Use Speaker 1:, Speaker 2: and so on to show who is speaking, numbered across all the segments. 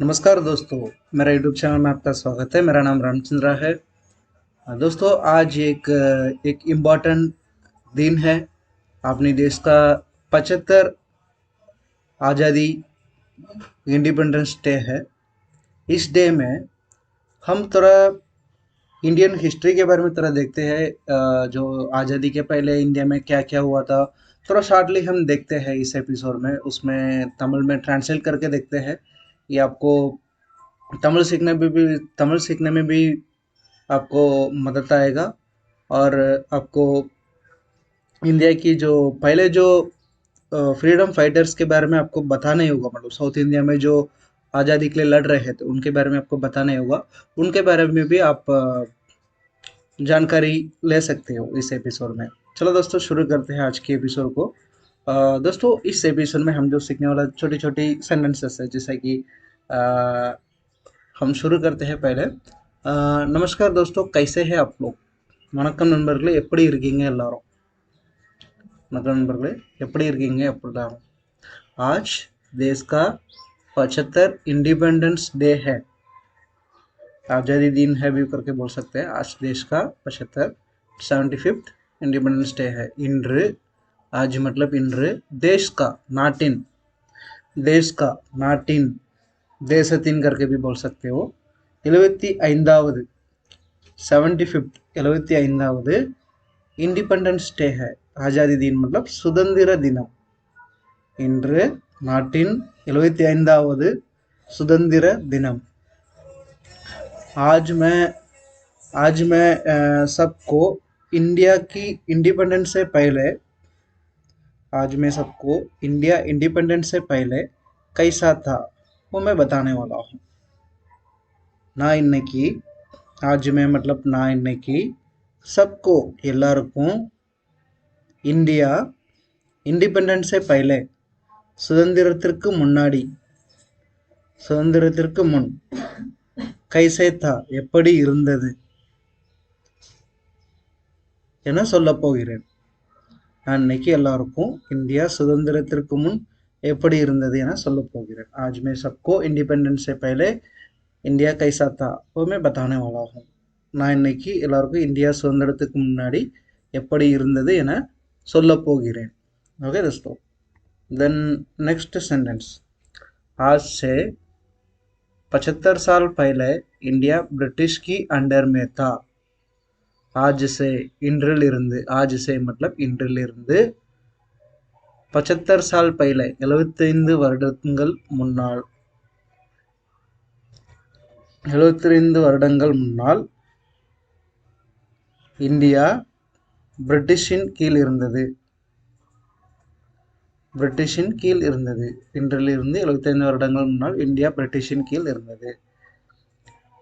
Speaker 1: नमस्कार दोस्तों, मेरा यूट्यूब चैनल में आपका स्वागत है। मेरा नाम रामचंद्रा है। दोस्तों, आज एक इम्पॉर्टेंट दिन है। अपने देश का 75 आज़ादी इंडिपेंडेंस डे है। इस डे में हम थोड़ा इंडियन हिस्ट्री के बारे में थोड़ा देखते हैं। जो आज़ादी के पहले इंडिया में क्या क्या हुआ था, थोड़ा शॉर्टली हम देखते हैं इस एपिसोड में। उसमें तमिल में ट्रांसलेट करके देखते हैं। ये आपको तमिल सीखने में भी आपको मदद आएगा। और आपको इंडिया की जो पहले जो फ्रीडम फाइटर्स के बारे में आपको बताना ही होगा। मतलब साउथ इंडिया में जो आज़ादी के लिए लड़ रहे थे उनके बारे में आपको बताना ही होगा। उनके बारे में भी आप जानकारी ले सकते हो इस एपिसोड में। चलो दोस्तों, शुरू करते हैं आज के एपिसोड को। दोस्तों, इस एपिसोड में हम जो सीखने वाला छोटी छोटी सेंटेंसेस है, जैसे कि अ, हम शुरू करते हैं पहले। नमस्कार दोस्तों, कैसे हैं आप लोग? வணக்கம் நண்பர்களே, எப்படி இருக்கீங்க எல்லாரும்? வணக்கம் நண்பர்களே, எப்படி இருக்கீங்க எப்படிலாம்? आज देश का 75 इंडिपेंडेंस डे है। आज़ादी दिन है भी करके बोल सकते हैं। आज देश का 75 इंडिपेंडेंस डे है। இன்று, आज मतलब இன்று, देश का नाटिन, देश का नाटिन, देशத்தின் करके भी बोल सकते हो। 75வது 75th 75வது इंडिपेंडेंस डे है। आज़ादी दिन मतलब சுதந்திர தினம்। இன்று நாட்டின் 75வது சுதந்திர தினம்। आज मैं सबको इंडिया की इंडिपेंडेंस से पहले आज मैं सबको इंडिया इंडिपेंडेंस से पहले कैसा था वो मैं बताने वाला हूँ। நான் இன்னைக்கு आज मैं मतलब நான் இன்னைக்கு सबको எல்லாருக்கும் இந்தியா इंडिपेंडेंस से पहले சுதந்திரத்திற்கு முன்னாடி சுதந்திரத்திற்கு முன் कैसे था எப்படி இருந்தது என சொல்லப் போகிறேன்। நான் இன்னைக்கு எல்லாருக்கும் இந்தியா சுதந்திரத்திற்கு முன் எப்படி இருந்தது என சொல்லப் போகிறேன்। आज मैं सबको इंडिपेंडेंस से पहले इंडिया कैसा था वो मैं बताने वाला हूँ। நான் இன்னைக்கு எல்லாருக்கும் இந்தியா சுதந்திரத்துக்கு முன்னாடி எப்படி இருந்தது என சொல்லப் போகிறேன்। ओके दोस्तों, देन नेक्स्ट सेंटेंस। आज से 75 साल पहले इंडिया ब्रिटिश की अंडर में था। आज से இன்றிலிருந்து, आज से मतलब இன்றிலிருந்து 75 साल पहले 75 வருடங்கள் முன்னால் 75 வருடங்கள் முன்னால் இந்தியா பிரிட்டிஷின் கீழ் இருந்தது। பிரிட்டிஷின் கீழ் இருந்தது। இன்றிலிருந்து 75 வருடங்கள் முன்னால் இந்தியா ब्रिटिशिन கீழ் இருந்தது।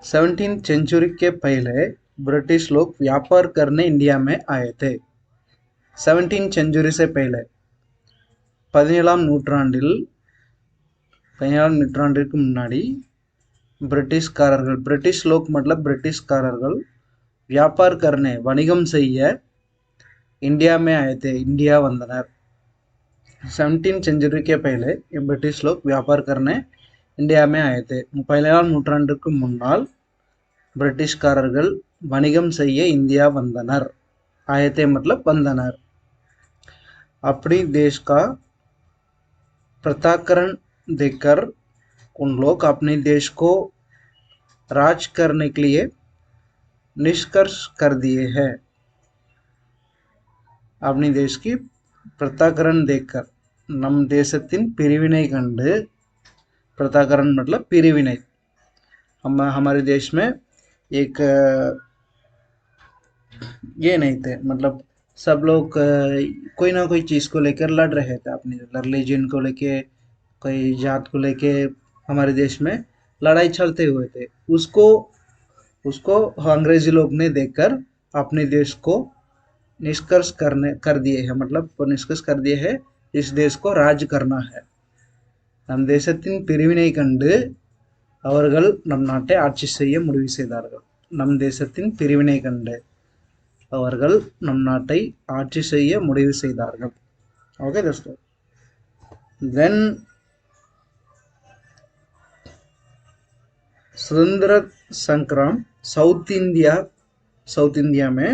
Speaker 1: 17th सेंचुरी के पहले ब्रिटिश लोग व्यापार करने इंडिया में आए थे। 17th सेंचुरी से पहले 17ஆம் நூற்றாண்டிற்கு முன்னாடி பிரிட்டிஷ்காரர்கள், பிரிட்டிஷ் லோக் मतलब பிரிட்டிஷ்காரர்கள் व्यापार करने வணிகம் செய்ய इंडिया में आए थे, इंडिया வந்தனர்। 17th सेंचुरी के पहले ब्रिटिश लोग व्यापार करने इंडिया में आए थे। 17ஆம் நூற்றாண்டுக்கு முன்னால் பிரிட்டிஷ்காரர்கள் வணிகம் செய்ய இந்தியா வந்தனர்। आए थे मतलब வந்தனர்। अपनी देश का पृथक्करण देकर उन लोग अपने देश को राज करने के लिए निष्कर्ष कर दिए हैं। अपनी देश की पृथक्करण देखकर, நம் தேசத்தின் பிரிவினை கண்டு, पृथक्करण मतलब पिरिविनै। हमारे देश में एक ये नहीं थे, मतलब सब लोग कोई ना कोई चीज़ को लेकर लड़ रहे थे। अपनी रिलीजन को लेके, कोई जात को लेके हमारे देश में लड़ाई चलते हुए थे। उसको उसको अंग्रेजी लोग ने देखकर अपने देश को निष्कर्ष कर दिए हैं, मतलब निष्कर्ष कर दिए है इस देश को राज करना है। நம் தேசத்தின் பிரிவினை கண்டு அவர்கள் நம் நாட்டை ஆட்சி செய்ய முடிவு செய்தார்கள்। நம் தேசத்தின் பிரிவினை கண்டு அவர்கள் நம் நாட்டை ஆட்சி செய்ய முடிவு செய்தார்கள்। ओके दोस्तों, देन स्वतंत्र संग्राम साउथ इंडिया में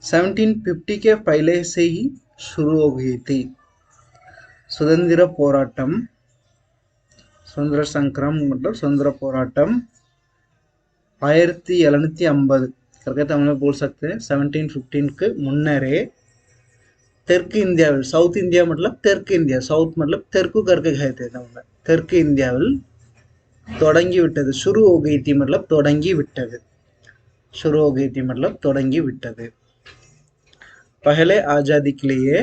Speaker 1: 1750 के पहले से ही शुरू हो गई थी। स्वतंत्र पोराटम, स्वतंत्र संग्राम मतलब स्वतंत्र पोराटम 1750 करके तो हम लोग बोल सकते हैं 1715 के मुन्नरे தெற்கு இந்தியாவில், சவுத் இந்தியா मतलब தெற்கு இந்தியா, சவுத் मतलब தெற்கு करके गए थे நம்ம, தெற்கு இந்தியாவில் தொடங்கி விட்டது। शुरू हो गई थी मतलब தொடங்கி விட்டது, शुरू हो गई थी मतलब தொடங்கி விட்டது। पहले आजादी के लिए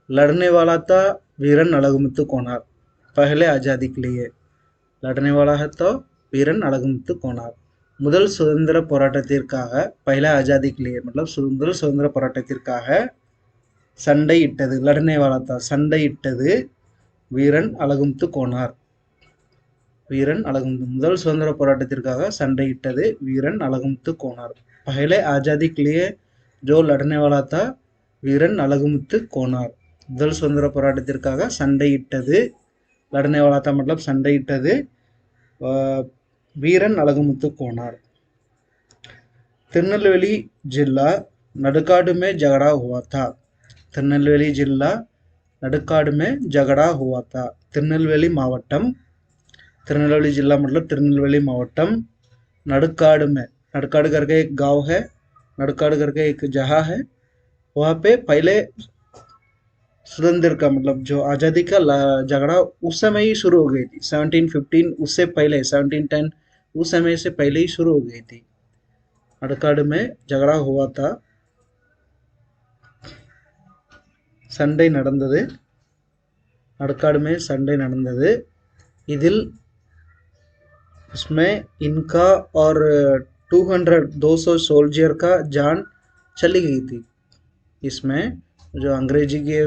Speaker 1: लड़ने वाला था वीरन अलगमुत्तु कोनार। पहले आजादी के लिए लड़ने वाला है तो वीरन अलगमुत्तु कोनार। முதல் சுதந்திர போராட்டத்திற்காக पहले आजादी के लिए मतलब முதல் சுதந்திர போராட்டத்திற்காக சண்டையிட்டது, லடனே வாலா தா சண்டையிட்டது வீரன் அழகுமுத்து கோனார்। வீரன் அழகுமுத்து முதல் சுதந்திர போராட்டத்திற்காக சண்டையிட்டது வீரன் அழகுமுத்து கோனார்। पहले आजादी के लिए जो लड़ने वाला था வீரன் அழகுமுத்து கோனார்। முதல் சுதந்திர போராட்டத்திற்காக சண்டையிட்டது, लड़ने वाला था मतलब சண்டையிட்டது வீரன் அழகுமுத்து கோனார்। திருநெல்வேலி जिला नडकाडु में झगड़ा हुआ था। திருநெல்வேலி जिला नडकाडु में झगड़ा हुआ था। திருநெல்வேலி மாவட்டம், திருநெல்வேली जिला मतलब திருநெல்வேली मावटम, नडकाडु में, नडकाडु करके एक गांव है, नडकाडु करके एक जगह है, वहाँ पे पहले स्वतंत्र का मतलब जो आज़ादी का झगड़ा उस समय ही शुरू हो गई थी। 1715 उससे पहले 1710 उस समय से पहले ही शुरू हो गई थी। नडकाडु में झगड़ा हुआ था, சண்டை நடந்தது, नडकाडु में சண்டை நடந்தது। इदिल इसमें इनका और 200 सोल्जर का जान चली गई थी। इसमें जो अंग्रेजी के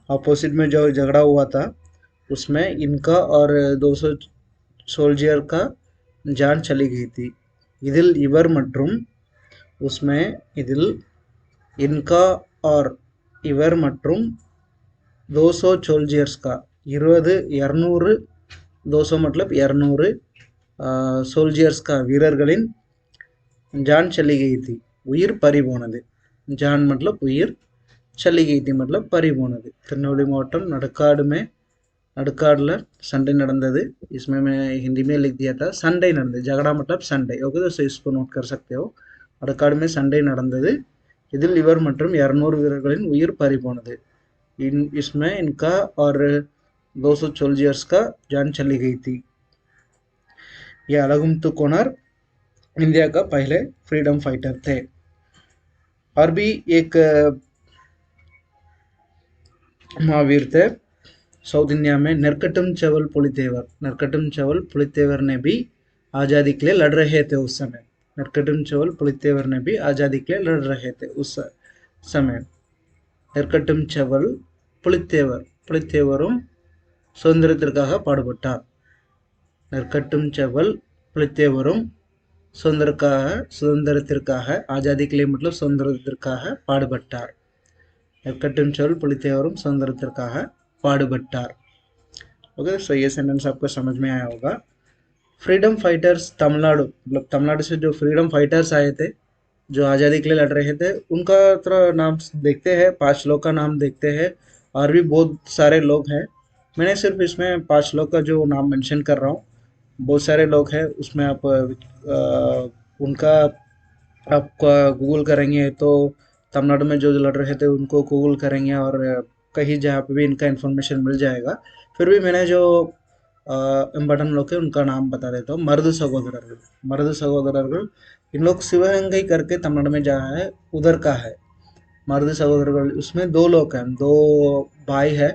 Speaker 1: अपोजिट में जो झगड़ा हुआ था उसमें इनका और 200 सोल्जर का जान चली गई थी। इदिल इवर மற்றும் उसमें इदिल इनका और इवर மற்றும் 200 सोल्जर्स का 200 200 मतलब 200 सोल्जर्स का வீரர்களின் जान चली गई थी, உயிர் பறி போனது। जान मतलब உயிர், चली गई थी मतलब பறி போனது। திருநெல்வேலி மாவட்டம் नडकाडु में, नडकाडुல சண்டை நடந்தது। इसमें मैं हिंदी में लिख दिया था சண்டை நடந்தது, झगड़ा मतलब சண்டை। ओके दोस्तों, इसको नोट कर सकते हो। नडकाडु में சண்டை நடந்தது, இதில் இவர் மற்றும் 200 வீரர்களின் உயிர் பறி போனது। इसमें इनका और 200 सोल्जर्स का जान चली गई थी। ये अलगमुत्तु कोनार इंडिया का पहले फ्रीडम फाइटर थे। और भी एक महावीर थे साउथ इंडिया में, नरकट्टम चवल पुलितेवर। नरकट्टम चवल पुलितेवर ने भी आज़ादी के लिए लड़ रहे थे उस समय। नरकट्टम चवल पुलितेवर ने भी आज़ादी के लिए लड़ रहे थे उस समय। नरकट्टम चवल पुलितेवर, पुलितेवரும் சுதந்திரத்திற்காக பாடுபட்டார்। நற்கட்டும் செவல் புலித்தேவரும் சுதந்திரத்திற்காக आज़ादी के लिए मतलब சுதந்திரத்திற்காக பாடுபட்டார்। நற்கட்டும் செவல் புலித்தேவரும் சுதந்திரத்திற்காக பாடுபட்டார்। ओके, सो ये सेंटेंस आपको समझ में आया होगा। फ्रीडम फाइटर्स तमिलनाडु, मतलब तमिलनाडु से जो फ्रीडम फाइटर्स आए थे जो आज़ादी के लिए लड़ रहे थे उनका थोड़ा नाम देखते हैं, 5 लोग का नाम देखते हैं। और भी बहुत सारे लोग हैं, मैंने सिर्फ इसमें 5 लोग का जो नाम मेंशन कर रहा हूँ। बहुत सारे लोग हैं, उसमें आप उनका आप गूगल करेंगे तो तमिलनाडु में जो लड़ रहे थे उनको गूगल करेंगे और कहीं जहाँ पे भी इनका इन्फॉर्मेशन मिल जाएगा। फिर भी मैंने जो इम्पोर्टेंट लोग हैं उनका नाम बता देता हूँ। मर्द सहोदरர்கள், मर्द सहोदरர்கள் इन लोग शिवगंगई करके तमिलनाडु में जहाँ है उधर का है मर्द सहोदरர்கள்। उसमें 2 लोग हैं, 2 भाई है,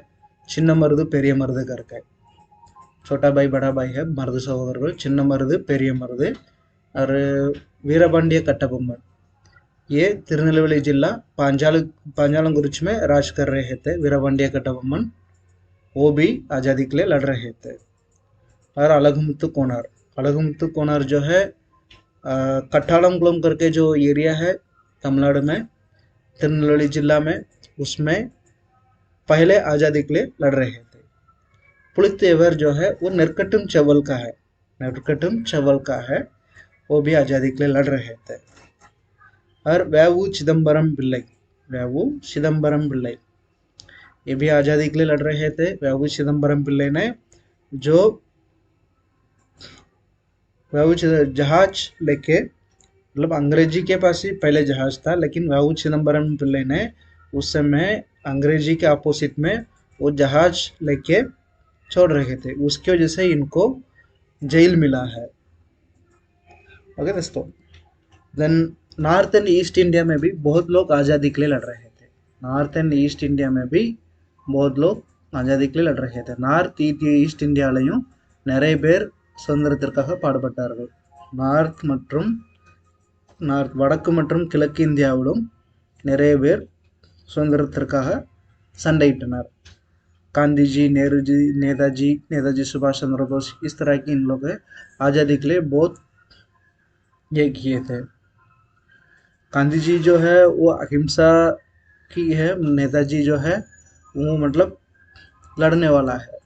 Speaker 1: சின்ன மருது பெரிய மருது करके, छोटा भाई बड़ा भाई है मर्द सहोदरர்கள், சின்ன மருது பெரிய மருது। और वीरपांडिय कट्टबोम्मन ये तिरुनेलवेली जिला पांजालंगुरिच में राज कर रहे थे। वीरपांडिय कट्टबोम्मन वो भी आज़ादी के लिए लड़ रहे थे। और अलगमुत्तु कोनार, अलगमुत्तु कोनार जो है कट्टालंकुलम करके जो एरिया है तमिलनाडु में तिरुनेलवेली जिला में, उसमें पहले आज़ादी के लिए लड़ रहे थे। पुलित्तेवर जो है वो नरकट्टम चवल का है, नरकट्टम चवल का है, वो भी आज़ादी के लिए लड़ रहे थे। और वेवू चिदम्बरम पिल्लई, वेवू चिदम्बरम पिल्लई ये भी आज़ादी के लिए लड़ रहे थे। वेवू चिदम्बरम पिल्लई ने जो वेवू जहाज लेके, मतलब अंग्रेजी के पास ही पहले जहाज था, लेकिन वेवू चिदम्बरम पिल्लई ने उस समय अंग्रेजी के अपोजिट में वो जहाज लेके छोड़ रहे थे, उसकी वजह से इनको जेल मिला है। ओके दोस्तों, then north and east India में भी बहुत लोग आज़ादी के लिए लड़ रहे थे। नॉर्थ एंड ईस्ट इंडिया में भी बहुत लोग ஆஜாதி के लिए लड़ रहे थे। நார்த் ஈஸ்ட் இந்தியாலையும் நிறைய பேர் சுதந்திரத்திற்காக பாடுபட்டார்கள்। நார்த் வடக்கு மற்றும் கிழக்கு இந்தியாவிலும் நிறைய பேர் சுதந்திரத்திற்காக சண்டையிட்டனர்। गांधी जी, नेहरू जी, नेताजी सुभाष चंद्र बोस, इस तरह के इन लोग आज़ादी के लिए बहुत ये किए थे। गांधी जी जो है वो अहिंसा की है, नेताजी जो है वो मतलब लड़ने वाला है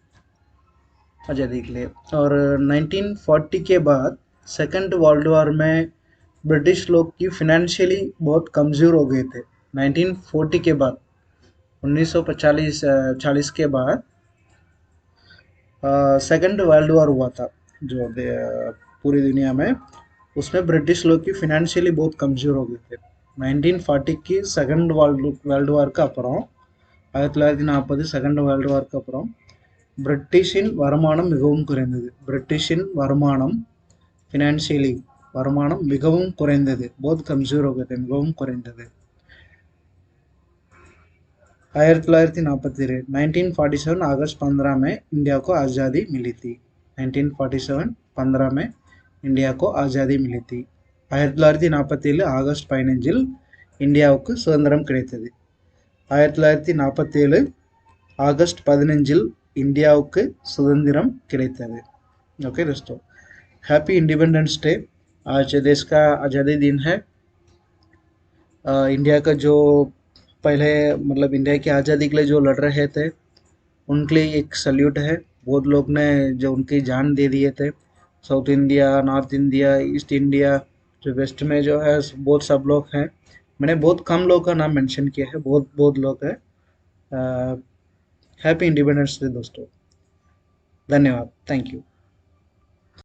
Speaker 1: आज़ादी के लिए। और 1940 के बाद सेकंड वर्ल्ड वॉर में ब्रिटिश लोग की फिनेंशियली बहुत कमज़ोर हो गए थे। 1940 के बाद 1940 के बाद सेकंड वर्ल्ड वॉर हुआ था जो पूरी दुनिया में, उसमें ब्रिटिश लोग की फिनेंशियली बहुत कमज़ोर हो गए थे। 1940 की செகண்ட் வேர்ல்டு வார்க்கு அப்புறம் 1940 செகண்ட் வேர்ல்டு வார்க்கு அப்புறம் பிரிட்டிஷின் வருமானம் மிகவும் குறைந்தது। பிரிட்டிஷின் வருமானம் ஃபினான்ஷியலி வருமானம் மிகவும் குறைந்தது, बहुत कमज़ोर हो गए थे, மிகவும் குறைந்தது। 1947 1947 अगस्त 15 में इंडिया को आज़ादी मिली थी। 1947 15 में इंडिया को आज़ादी मिली थी। 1947 ஆகஸ்ட் 15 இந்தியாவுக்கு சுதந்திரம் கிடைத்தது। 1947 ஆகஸ்ட் 15 इंडियाவுக்கு சுதந்திரம் கிடைத்தது। ओके दोस्तों, हैप्पी इंडिपेंडेंस डे। आज देश का आज़ादी दिन है। इंडिया का जो पहले मतलब इंडिया की आज़ादी के लिए जो लड़ रहे थे उनके लिए एक सल्यूट है। बहुत लोग ने जो उनकी जान दे दिए थे, south India, north India, east India, जो वेस्ट में जो है बहुत सब लोग हैं। मैंने बहुत कम लोग का नाम मेंशन किया है, बहुत लोग हैं। हैप्पी इंडिपेंडेंस डे दोस्तों, धन्यवाद, थैंक यू।